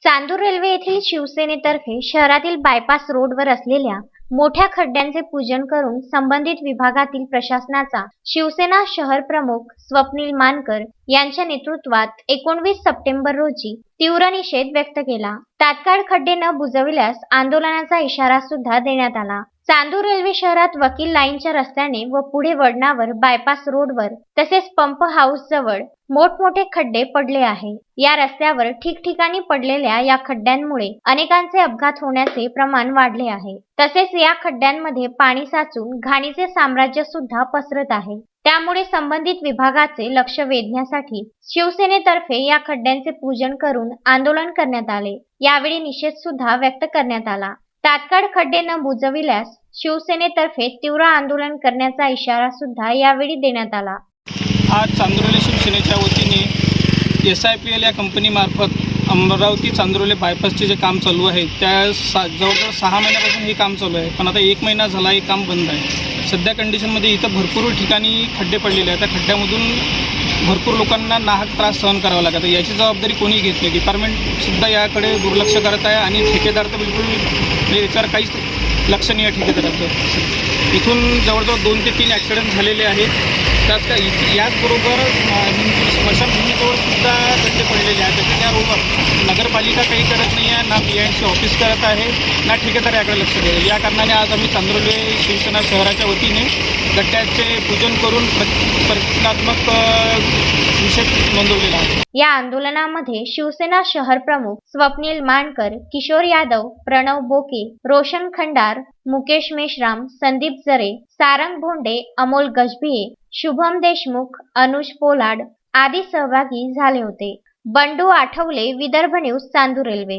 Chandur railway येथील शिवसेनेतर्फे शहरातील बायपास रोडवर असलेल्या मोठ्या खड्ड्यांचे पूजन करून संबंधित विभागातील प्रशासनाचा शिवसेना शहर प्रमुख स्वप्नील मानकर यांच्या नेतृत्वात 19 सप्टेंबर रोजी तीव्र निषेध व्यक्त केला। तात्काळ खड्डे न बुजविल्यास आंदोलनाचा इशारा सुद्धा देण्यात आला। चांदूर रेल्वे शहरात वकील लाईनच्या रस्त्याने व पुढे वळणावर बायपास रोडवर तसेच पंप हाऊस जवळ मोठमोठे खड्डे पडले आहे। या रस्त्यावर ठिकठिकाणी पडलेल्या या खड्ड्यांमुळे अनेकांचे अपघात होण्याचे प्रमाण वाढले आहे। तसेच या खड्ड्यांमध्ये पाणी साचून घाणीचे साम्राज्य सुद्धा पसरत आहे। त्यामुळे संबंधित विभागाचे लक्ष वेधण्यासाठी शिवसेनेतर्फे या खड्ड्यांचे पूजन करून आंदोलन करण्यात आले। यावेळी निषेध सुद्धा व्यक्त करण्यात आला। तात्काळ खड्डे न बुजविल्यास शिवसेनेतर्फे तीव्र आंदोलन करण्याचा इशारा सुद्धा यावेळी देण्यात आला। आज चांदुर्ले शिवसेनेच्या वतीने SIPL या कंपनीमार्फत अमरावती चांदुर्ले बायपासचे जे काम चालू आहे त्या जवळजवळ 6 महिन्यापासून हे काम चालू आहे, पण आता 1 महिना झाला हे काम बंद आहे। सध्या कंडिशनमध्ये इथं भरपूर ठिकाणी खड्डे पडलेले आहेत। त्या खड्ड्यामधून भरपूर लोकांना नाहक त्रास सहन करावा लागत आहे। याची जबाबदारी कोणी घेत नाही। डिपार्टमेंटसुद्धा याकडे दुर्लक्ष करत आहे आणि ठेकेदार तर बिलकुल याच्यावर काहीच लक्ष नाही आहे ठेकेदाराचं। इथून जवळजवळ 2 ते 3 ॲक्सिडेंट झालेले आहेत। याचबरोबर स्मशानभूमीजवळ सुद्धा खड्डे पडलेले आहेत। त्याच्या त्या रोडवर नगरपालिका काही करत नाही आहे, ना PIC ऑफिस करत आहे, ना ठेकेदार याकडे लक्ष देत आहे। या कारणाने आज आम्ही चांदुर्ले शिवसेना शहराच्या वतीने गड्ड्याचे पूजन करून प्रतिकात्मक निषेध नोंदवलेला आहे। या आंदोलनामध्ये शिवसेना शहर प्रमुख स्वप्नील मानकर, किशोर यादव, प्रणव बोके, रोशन खंडार, मुकेश मेश्राम, संदीप जरे, सारंग भोंडे, अमोल गजभिये, शुभम देशमुख, अनुज पोलाड आदी सहभागी झाले होते। Bandu Athawale, Vidarbha news, Chandur railway.